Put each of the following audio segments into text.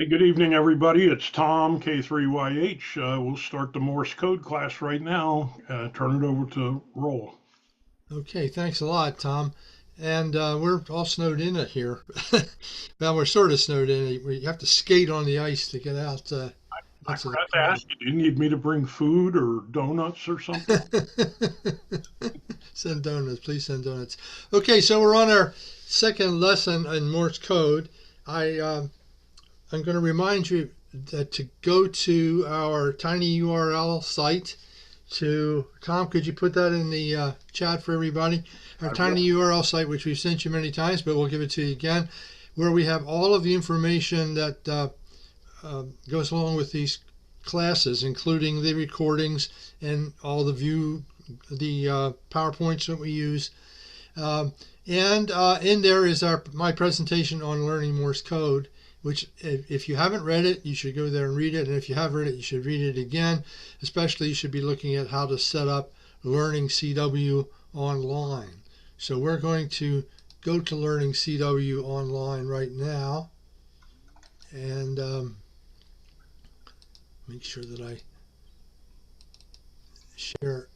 Hey, good evening, everybody. It's Tom, K3YH. We'll start the Morse code class right now. Turn it over to Roll. Okay, thanks a lot, Tom. And we're all snowed in here. Well, we're sort of snowed in. We have to skate on the ice to get out I to the forgot to car. ask you, do you need me to bring food or donuts or something? Send donuts, please send donuts. Okay, so we're on our second lesson in Morse code. I'm going to remind you that to go to our tiny URL site. To Tom, could you put that in the chat for everybody? Our I will. tiny URL site, which we've sent you many times, but we'll give it to you again, where we have all of the information that goes along with these classes, including the recordings and all the PowerPoints that we use. And in there is my presentation on learning Morse code, which if you haven't read it, you should go there and read it. And if you have read it, you should read it again. Especially, you should be looking at how to set up Learning CW online. So we're going to go to Learning CW online right now and make sure that I share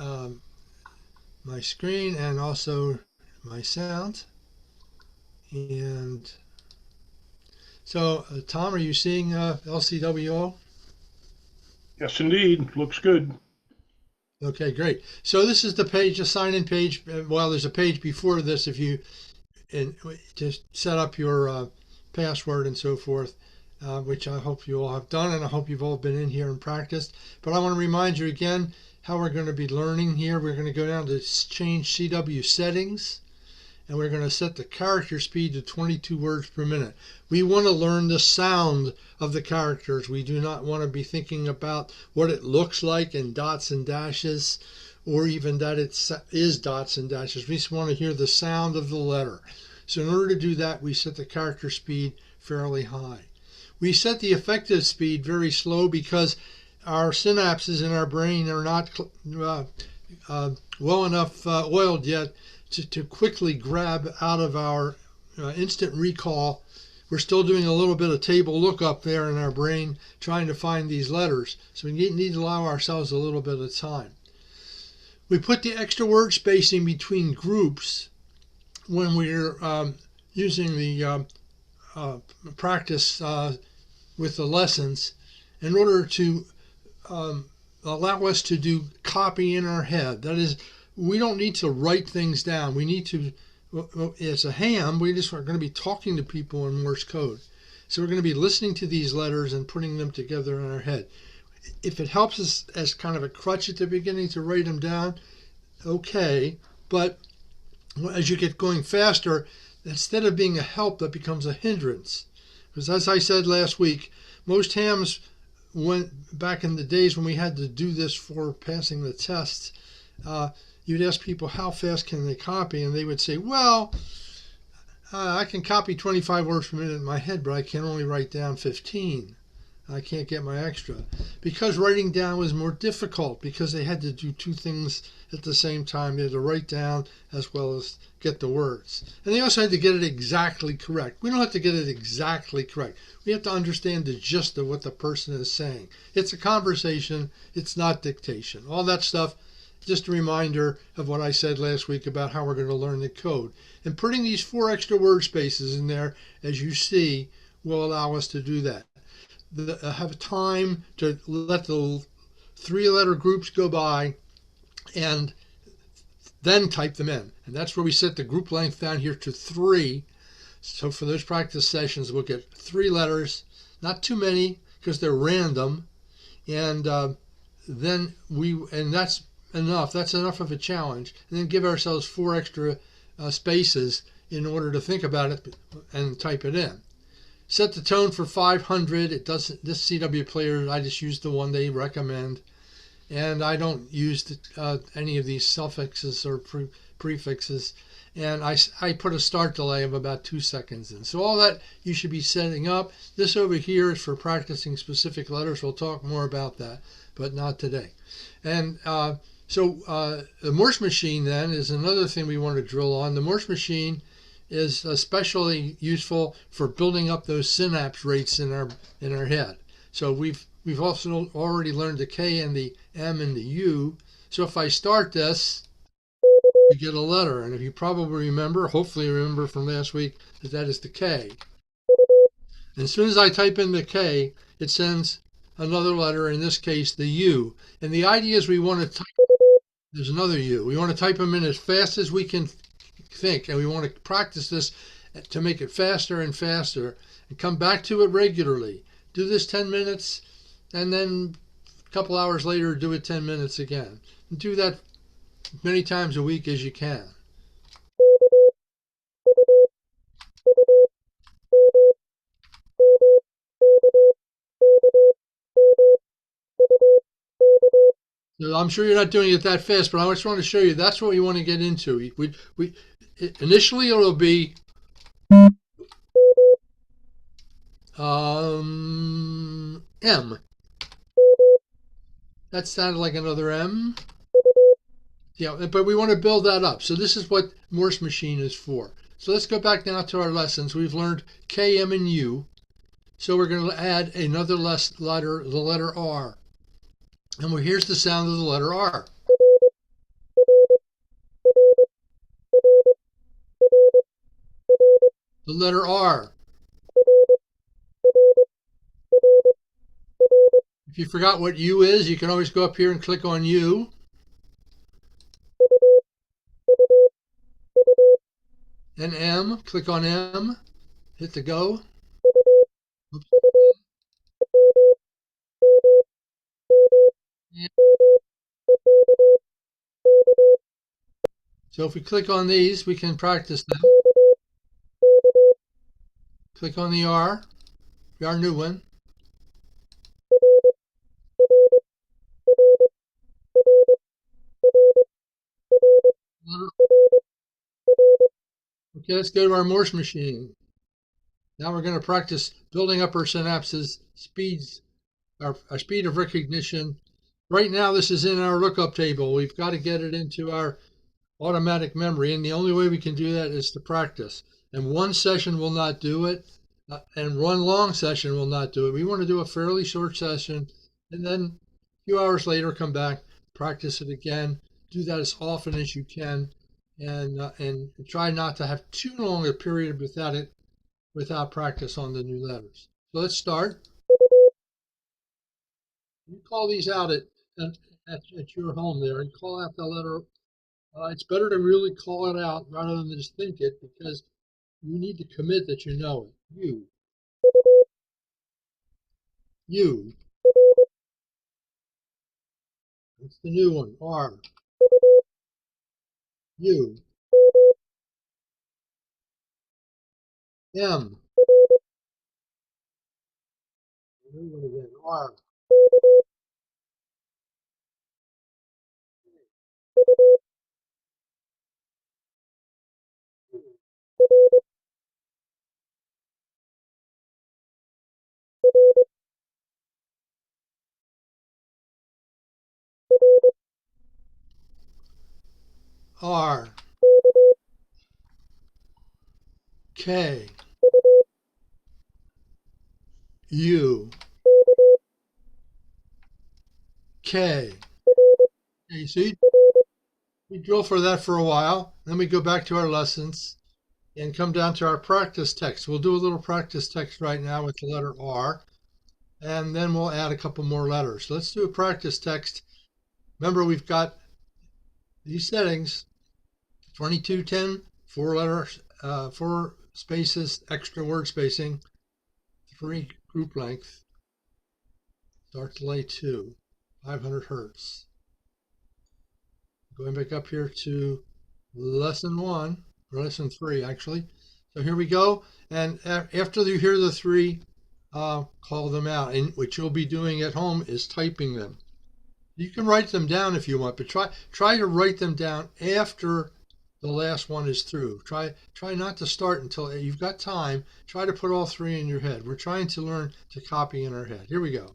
um, my screen and also my sound. And so, Tom, are you seeing LCWO? Yes, indeed. Looks good. Okay, great. So this is the page, the sign-in page. Well, there's a page before this if you just set up your password and so forth, which I hope you all have done, and I hope you've all been in here and practiced. But I want to remind you again how we're going to be learning here. We're going to go down to change CW settings, and we're going to set the character speed to 22 words per minute. We want to learn the sound of the characters. We do not want to be thinking about what it looks like in dots and dashes, or even that it is dots and dashes. We just want to hear the sound of the letter. So in order to do that, we set the character speed fairly high. We set the effective speed very slow because our synapses in our brain are not well enough oiled yet to quickly grab out of our instant recall. We're still doing a little bit of table lookup there in our brain trying to find these letters. So we need to allow ourselves a little bit of time. We put the extra word spacing between groups when we're using the practice with the lessons in order to allow us to do copy in our head. That is, we don't need to write things down. We need to, as a ham, we just are going to be talking to people in Morse code. So we're going to be listening to these letters and putting them together in our head. If it helps us as kind of a crutch at the beginning to write them down, okay. But as you get going faster, instead of being a help, that becomes a hindrance. Because as I said last week, most hams went back in the days when we had to do this for passing the tests. You'd ask people how fast can they copy, and they would say, well, I can copy 25 words per minute in my head, but I can only write down 15. I can't get my extra. Because writing down was more difficult, because they had to do two things at the same time. They had to write down as well as get the words. And they also had to get it exactly correct. We don't have to get it exactly correct. We have to understand the gist of what the person is saying. It's a conversation. It's not dictation. All that stuff, just a reminder of what I said last week about how we're going to learn the code. And putting these 4 extra word spaces in there, as you see, will allow us to do that. Have time to let the 3-letter groups go by and then type them in. And that's where we set the group length down here to 3. So for those practice sessions, we'll get 3 letters, not too many because they're random. And and that's enough. That's enough of a challenge. And then give ourselves 4 extra spaces in order to think about it and type it in. Set the tone for 500. It doesn't. This CW player, I just use the one they recommend, and I don't use any of these suffixes or prefixes. And I put a start delay of about 2 seconds in. So all that you should be setting up. This over here is for practicing specific letters. We'll talk more about that, but not today. And the Morse machine then is another thing we want to drill on. The Morse machine is especially useful for building up those synapse rates in our head. So we've also already learned the K and the M and the U. So if I start this, we get a letter. And if you probably remember, hopefully you remember from last week, that is the K. And as soon as I type in the K, it sends another letter, in this case, the U. And the idea is we want to type, there's another U. We want to type them in as fast as we can think, and we want to practice this to make it faster and faster and come back to it regularly. Do this 10 minutes, and then a couple hours later, do it 10 minutes again. And do that many times a week as you can. So I'm sure you're not doing it that fast, but I just want to show you that's what we want to get into. Initially it'll be M. That sounded like another M. Yeah, but we want to build that up. So this is what Morse machine is for. So let's go back now to our lessons. We've learned K, M, and U. So we're going to add another letter, the letter R. And here's the sound of the letter R. The letter R. If you forgot what U is, you can always go up here and click on U. And M, click on M, hit the go. Oops. So if we click on these, we can practice them. Click on the R, our new one. Okay, let's go to our Morse machine. Now we're going to practice building up our synapses, our speed of recognition. Right now, this is in our lookup table. We've got to get it into our automatic memory, and the only way we can do that is to practice. And one session will not do it, and one long session will not do it. We want to do a fairly short session, and then a few hours later come back, practice it again. Do that as often as you can, and try not to have too long a period without practice on the new letters. So let's start. You call these out at your home there, and call out the letter. It's better to really call it out rather than just think it, because you need to commit that you know it. U. That's the new one. R. U. M. The new one again. R. R. K. U. K. Okay, so we drill for that for a while. Then we go back to our lessons and come down to our practice text. We'll do a little practice text right now with the letter R, and then we'll add a couple more letters. Let's do a practice text. Remember, we've got these settings: 2210, 4 letters, 4 spaces, extra word spacing, 3 group length, start delay 2, 500 hertz. Going back up here to lesson 1, or lesson 3 actually. So here we go, and after you hear the 3, call them out. And what you'll be doing at home is typing them. You can write them down if you want, but try to write them down after the last one is through. Try not to start until you've got time. Try to put all 3 in your head. We're trying to learn to copy in our head. Here we go.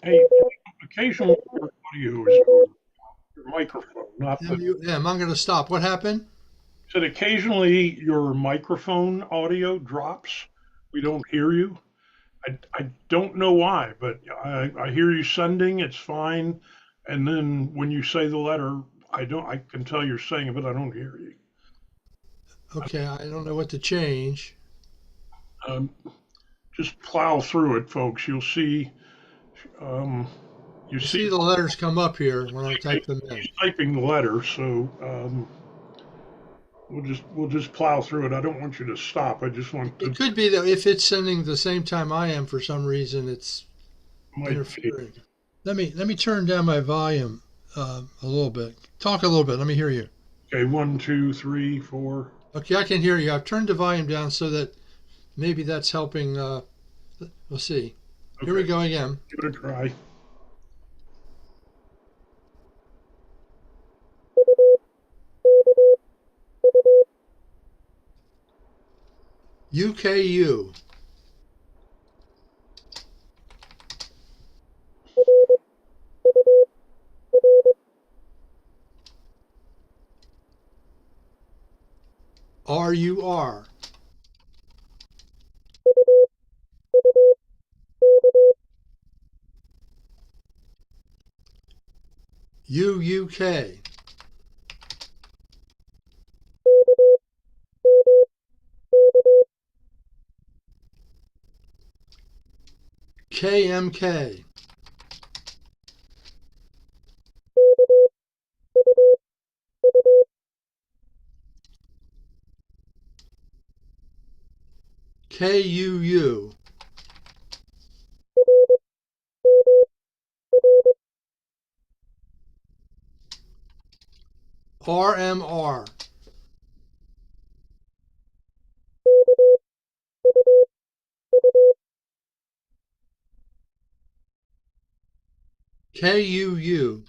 Hey, occasionally your audio is your microphone, not the. MUM. I'm going to stop. What happened? Said occasionally your microphone audio drops. We don't hear you. I don't know why, but I hear you sending. It's fine. And then when you say the letter, I don't. I can tell you're saying it, but I don't hear you. Okay, I don't know what to change. Um, just plow through it, folks. You'll see. Um, you I see, see the letters come up here when I type them in. he's typing the letter, so we'll just plow through it. I don't want you to stop. I just want It to. could be that if it's sending the same time I am for some reason, it's Might be. interfering. Let me turn down my volume a little bit. Talk a little bit. Let me hear you. Okay, 1, 2, 3, 4. Okay, I can hear you. I've turned the volume down so that maybe that's helping. We'll see. Here we Okay, go again. give it a try. UKU. RUR. UUK. KMK. KUU. RMR. KUU.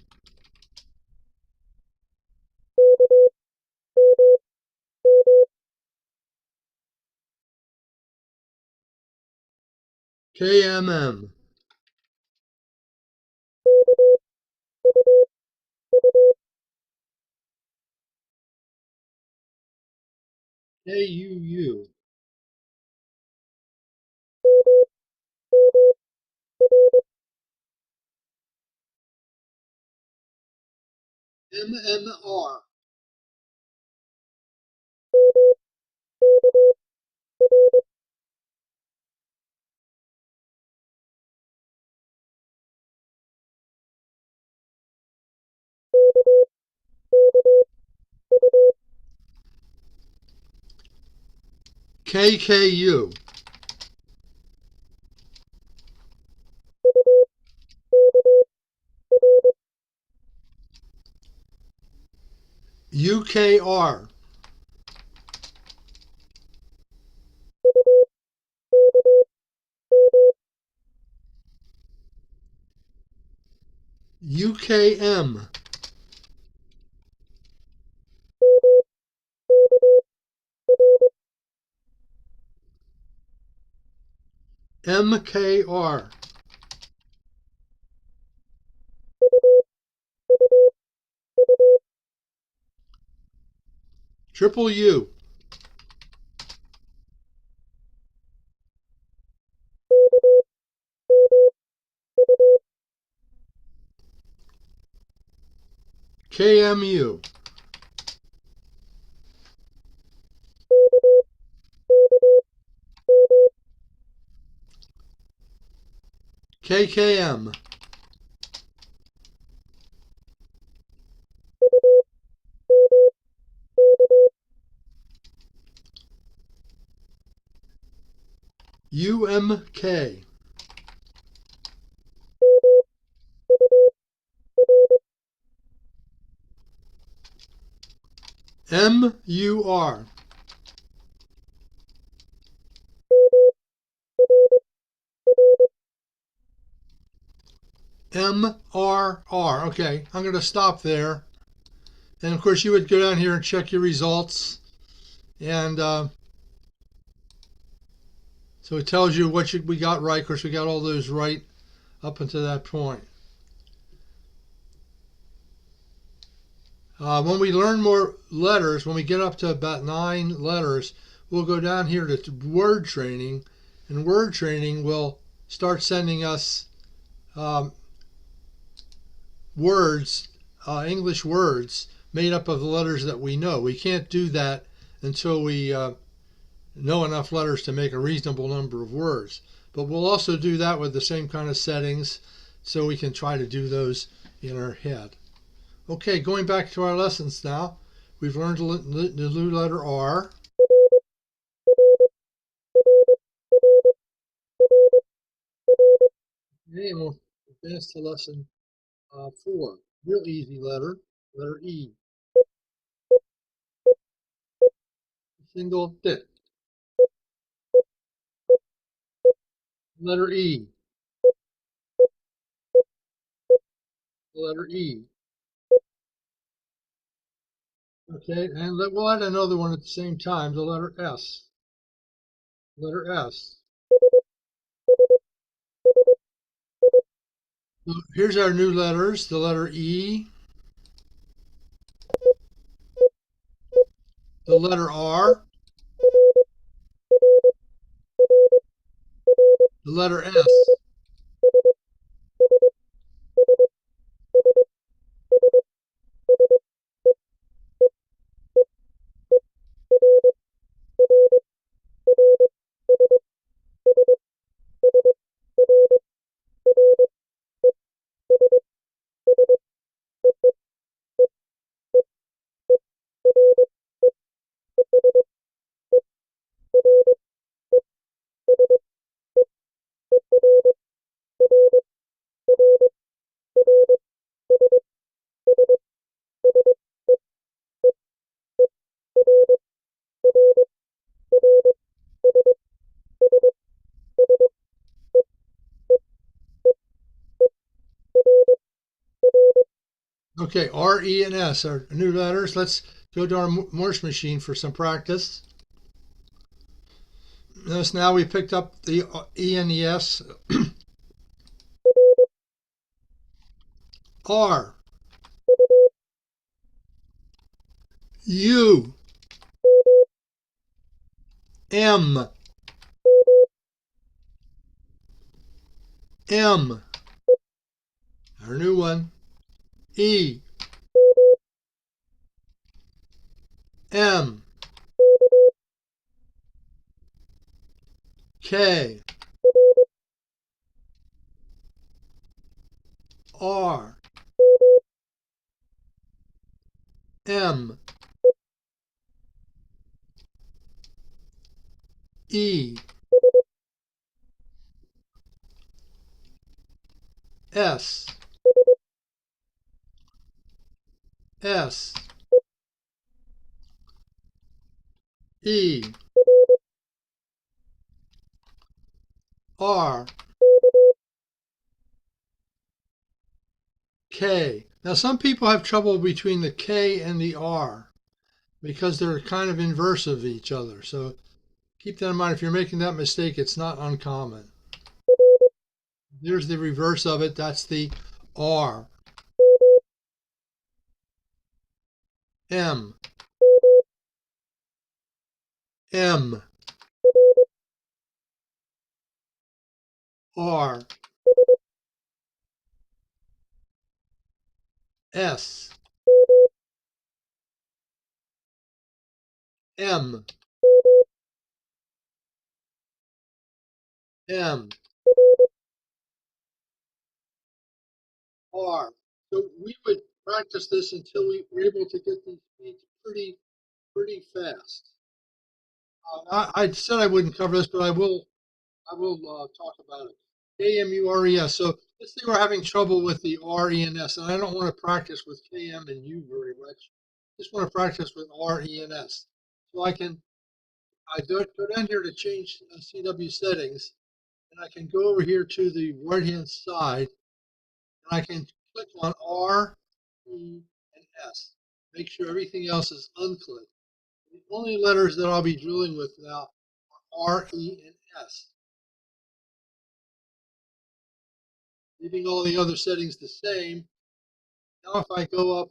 KMM. KUU. MMR. KKU. UKR. UKM. MKR. Triple U. KMU. KKM. UMK. MUR. MRR. Okay, I'm going to stop there. And of course, you would go down here and check your results. And so it tells you what we got right. Of course, we got all those right up until that point. When we learn more letters, when we get up to about 9 letters, we'll go down here to word training, and word training will start sending us words, English words made up of the letters that we know. We can't do that until we know enough letters to make a reasonable number of words. But we'll also do that with the same kind of settings, so we can try to do those in our head. Okay, going back to our lessons now. We've learned the new letter R. Okay, and we'll advance to lesson 4. Real easy letter, letter E. Single tick. Letter E. Letter E. Okay, and we'll add another one at the same time, the letter S. Letter S. So here's our new letters, the letter E, the letter R, the letter S. Okay, R, E, and S are new letters. Let's go to our Morse machine for some practice. Notice now we picked up the E and the S. R, U, M, M, our new one, E, M, K, R, M, E, S, S, E, R, K. Now some people have trouble between the K and the R because they're kind of inverse of each other. So keep that in mind. If you're making that mistake, it's not uncommon. Here's the reverse of it. That's the R. M. M. R. S. M. M. R. So we would practice this until we were able to get these speeds pretty fast. I said I wouldn't cover this, but I will talk about it. KMURES. So let's say we're having trouble with the RENS, and I don't want to practice with KM and U very much. Just want to practice with RENS. So I go down here to change CW settings, and I can go over here to the right hand side, and I can click on R, E, and S. Make sure everything else is unclicked. The only letters that I'll be drilling with now are R, E, and S. leaving all the other settings the same. Now if I go up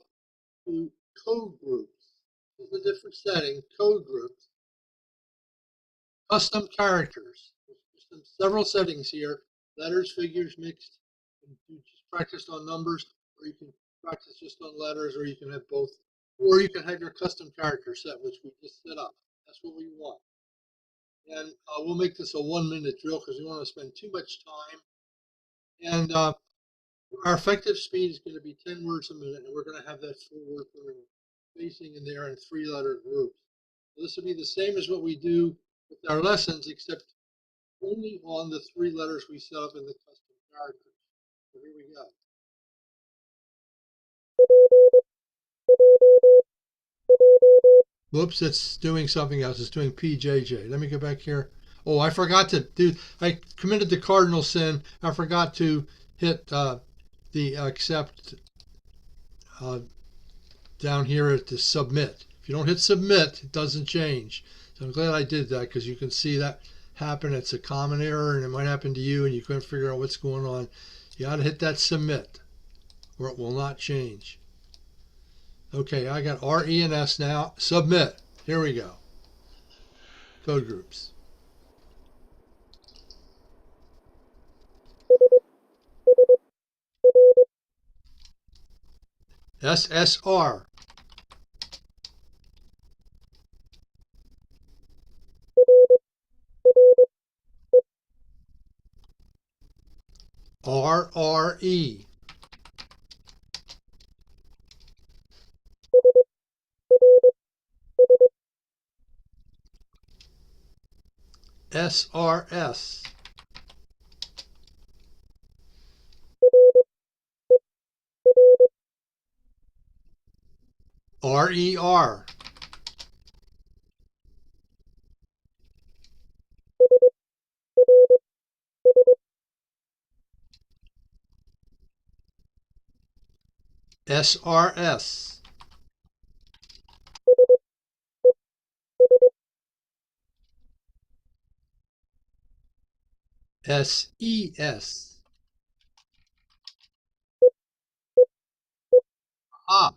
to code groups, this is a different setting, code groups, custom characters. There's several settings here, letters, figures, mixed. You just practice on numbers, or you can practice just on letters, or you can have both. Or you can have your custom character set, which we just set up. That's what we want. And we'll make this a 1-minute drill because we want to spend too much time. And our effective speed is going to be 10 words a minute, and we're going to have that 4-word spacing in there in 3-letter groups. So this will be the same as what we do with our lessons, except only on the 3 letters we set up in the custom characters. So here we go. Whoops, it's doing something else. It's doing PJJ. Let me go back here. Oh, I forgot to do, I committed the cardinal sin. I forgot to hit the accept down here at the submit. If you don't hit submit, it doesn't change. So I'm glad I did that because you can see that happen. It's a common error and it might happen to you and you couldn't figure out what's going on. You got to hit that submit or it will not change. Okay, I got R, E, and S now. Submit. Here we go. Code groups. SSR. RRE. SRS. RER. SRS. SES. Ah,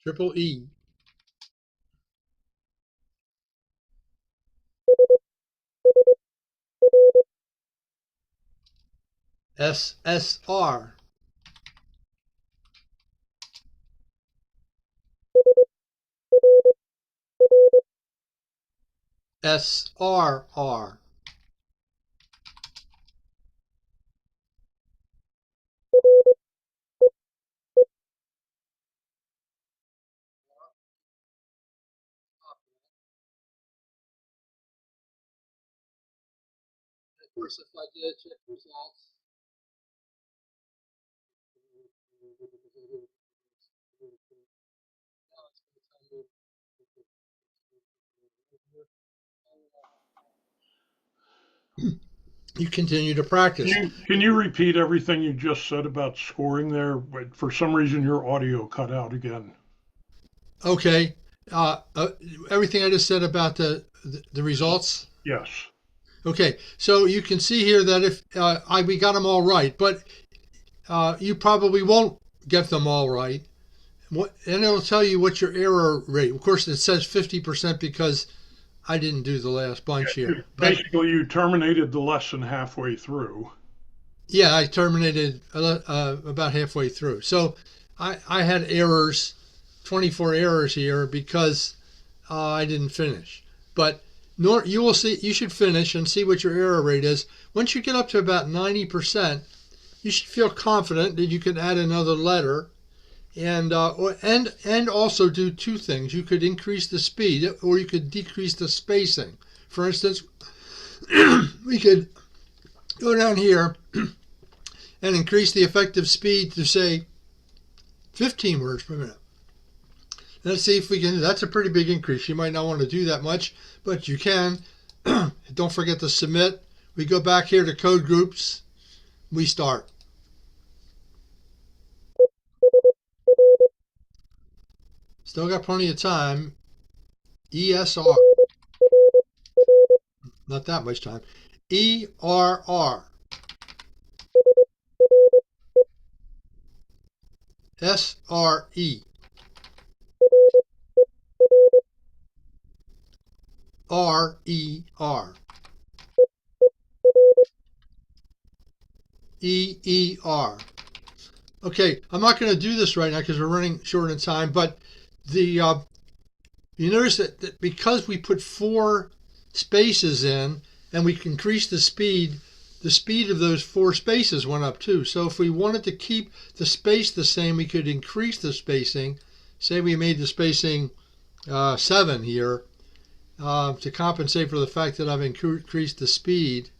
triple E. SSR. SRR. Of course, if I did check results, you continue to practice. Can you repeat everything you just said about scoring there? But for some reason, your audio cut out again. Okay. Everything I just said about the results. Yes. Okay. So you can see here that if we got them all right, but you probably won't get them all right. And it'll tell you what your error rate. Of course, it says 50% because I didn't do the last bunch here. Basically, you terminated the lesson halfway through. Yeah, I terminated about halfway through. So I had errors, 24 errors here because I didn't finish. But you will see, you should finish and see what your error rate is. Once you get up to about 90%, you should feel confident that you can add another letter. And also do 2 things. You could increase the speed or you could decrease the spacing. For instance, we could go down here and increase the effective speed to say 15 words per minute. Let's see if we can. That's a pretty big increase. You might not want to do that much, but you can. Don't forget to submit. We go back here to code groups. We start. Still got plenty of time. ESR. Not that much time. ERR. S-R-E. R-E-R. E-E-R. Okay, I'm not going to do this right now because we're running short on time, but the you notice that because we put 4 spaces in and we increased the speed of those 4 spaces went up too. So if we wanted to keep the space the same, we could increase the spacing. Say we made the spacing 7 here to compensate for the fact that I've increased the speed.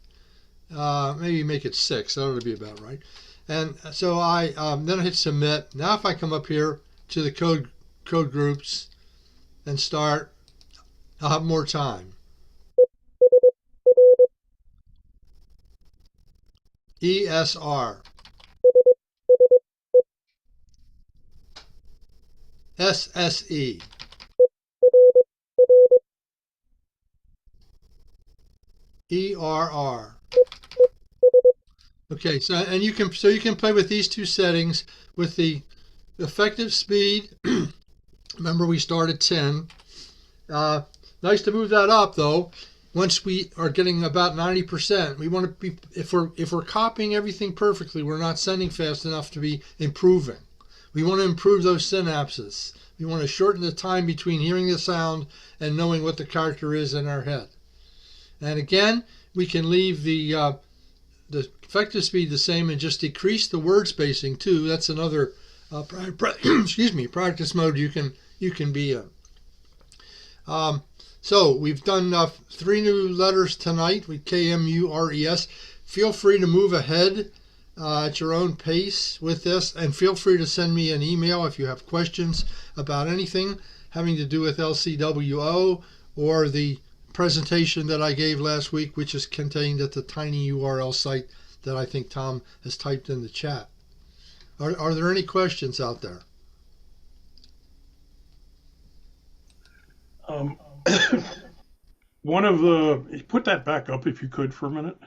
Maybe make it 6. That ought to be about right. And so I then I hit submit. Now if I come up here to the code groups and start, I'll have more time. ESR. SSE. ERR. Okay, so you can play with these 2 settings with the effective speed. Remember we start at 10. Nice to move that up though. Once we are getting about 90%, we want to be, if we're copying everything perfectly, we're not sending fast enough to be improving. We want to improve those synapses. We want to shorten the time between hearing the sound and knowing what the character is in our head. And again, we can leave the effective speed the same and just decrease the word spacing too. That's another excuse me, practice mode you can be in. So we've done 3 new letters tonight with KMURES. Feel free to move ahead at your own pace with this, and feel free to send me an email if you have questions about anything having to do with LCWO or the presentation that I gave last week, which is contained at the tiny URL site that I think Tom has typed in the chat. Are there any questions out there? One of the, put that back up if you could for a minute.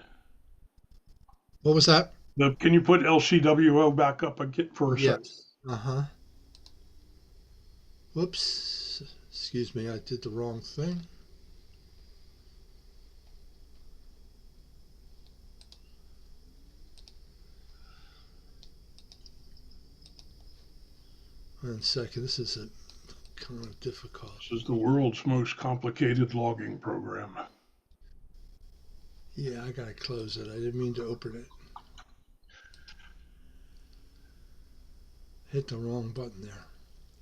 What was that? Can you put LCWO back up again for a second? Yes. Whoops. Excuse me, I did the wrong thing. One second, this is kind of difficult. This is the world's most complicated logging program. Yeah, I gotta close it. I didn't mean to open it. Hit the wrong button there.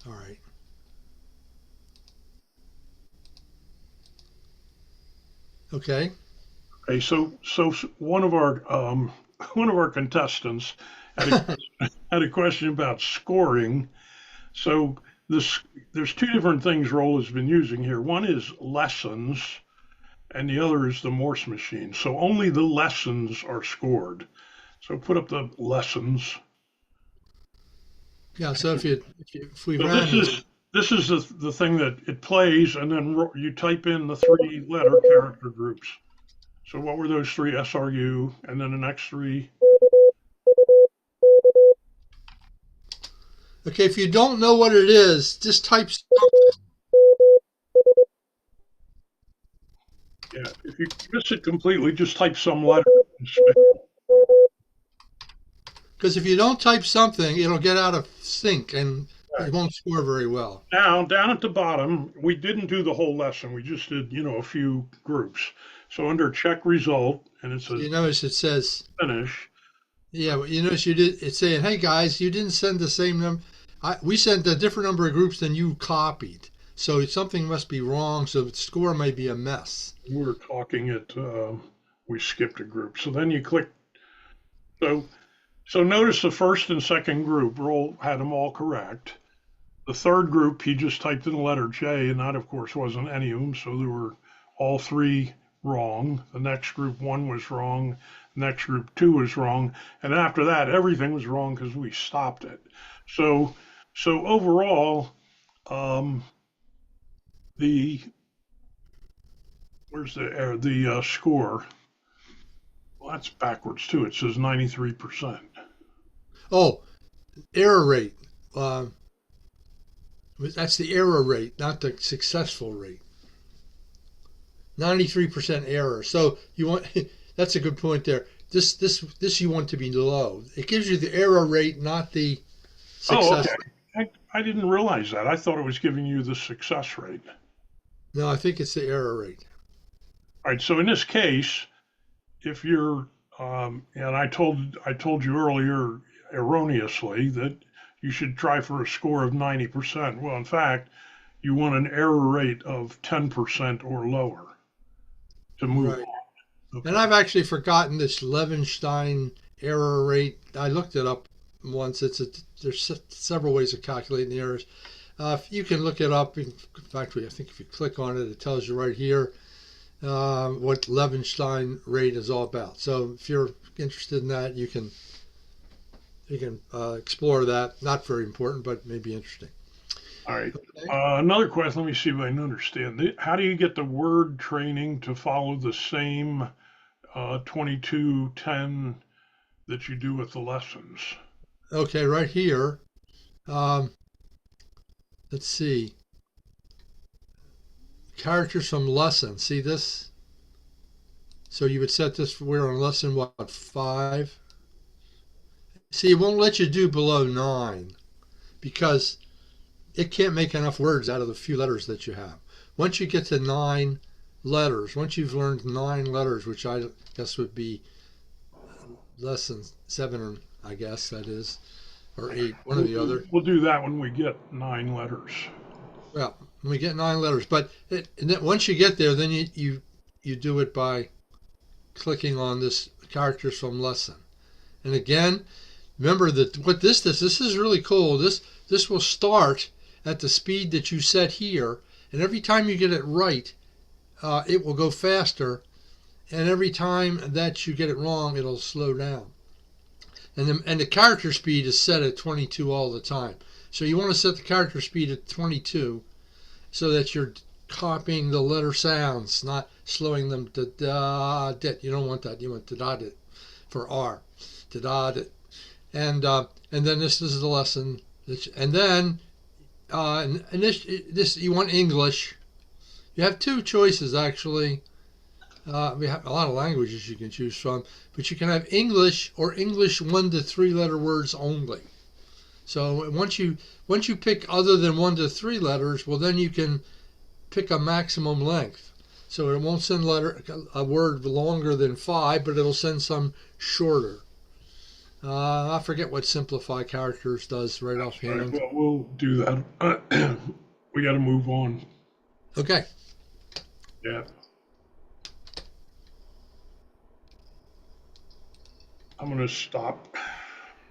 All right. Okay. Okay, so one of our contestants had a question about scoring. So there's 2 different things Roll has been using here. One is lessons, and the other is the Morse machine. So only the lessons are scored. So put up the lessons. Yeah. So if we So ran this is the thing that it plays, and then you type in the 3 letter character groups. So what were those 3? SRU, and then the next 3. Okay, if you don't know what it is, just type something. Yeah, if you miss it completely, just type some letter. Because if you don't type something, it'll get out of sync and it won't score very well. Now, down at the bottom, we didn't do the whole lesson. We just did, a few groups. So under check result, and it says You notice it says finish. Yeah, but you notice it's saying, "Hey guys, you didn't send the same number. We sent a different number of groups than you copied. So something must be wrong. So the score may be a mess." We were talking we skipped a group. So then you click. So notice the first and second group, Roll had them all correct. The third group, he just typed in the letter J, and that, of course, wasn't any of them. So there were all 3 wrong. The next group 1 was wrong. The next group 2 was wrong. And after that, everything was wrong because we stopped it. So overall, where's the score? Well, that's backwards too. It says 93%. Oh, error rate. that's the error rate, not the successful rate. 93% error. So you want that's a good point there. This you want to be low. It gives you the error rate, not the Oh, success okay. rate. I didn't realize that. I thought it was giving you the success rate. No, I think it's the error rate. All right. So in this case, if you're, and I told you earlier erroneously that you should try for a score of 90%. Well, in fact, you want an error rate of 10% or lower to move Right. on. And Okay. I've actually forgotten this Levenstein error rate. I looked it up once. There's several ways of calculating the errors. You can look it up. In fact, I think if you click on it, it tells you right here what Levenstein rate is all about. So if you're interested in that, you can explore that. Not very important, but maybe interesting. All right. Okay. Another question. Let me see if I can understand. How do you get the word training to follow the same 2210 that you do with the lessons? Okay, right here. Um, let's see. Characters from lesson. See this? So you would set this. We're on lesson what, 5? See, it won't let you do below 9 because it can't make enough words out of the few letters that you have. Once you get to 9 letters, once you've learned 9 letters, which I guess would be lesson 7, I guess that is, or 8, one or the other. We'll do that when we get 9 letters. Well, when we get 9 letters, but and then once you get there, then you do it by clicking on this characters from lesson. And again, remember that what this does. This is really cool. This will start at the speed that you set here, and every time you get it right, it will go faster. And every time that you get it wrong, it'll slow down. And the character speed is set at 22 all the time. So you want to set the character speed at 22 so that you're copying the letter sounds, not slowing them to da dit. You don't want that. You want to da dit for R, to da dit. And then this is the lesson. And then and this you want English. You have 2 choices actually. We have a lot of languages you can choose from, but you can have English or English 1 to 3 letter words only. So once you pick other than 1 to 3 letters, well then you can pick a maximum length. So it won't send a word longer than 5, but it'll send some shorter. I forget what simplify characters does right All right. offhand. Well, we'll do that. We got to move on. Okay. Yeah. I'm going to stop.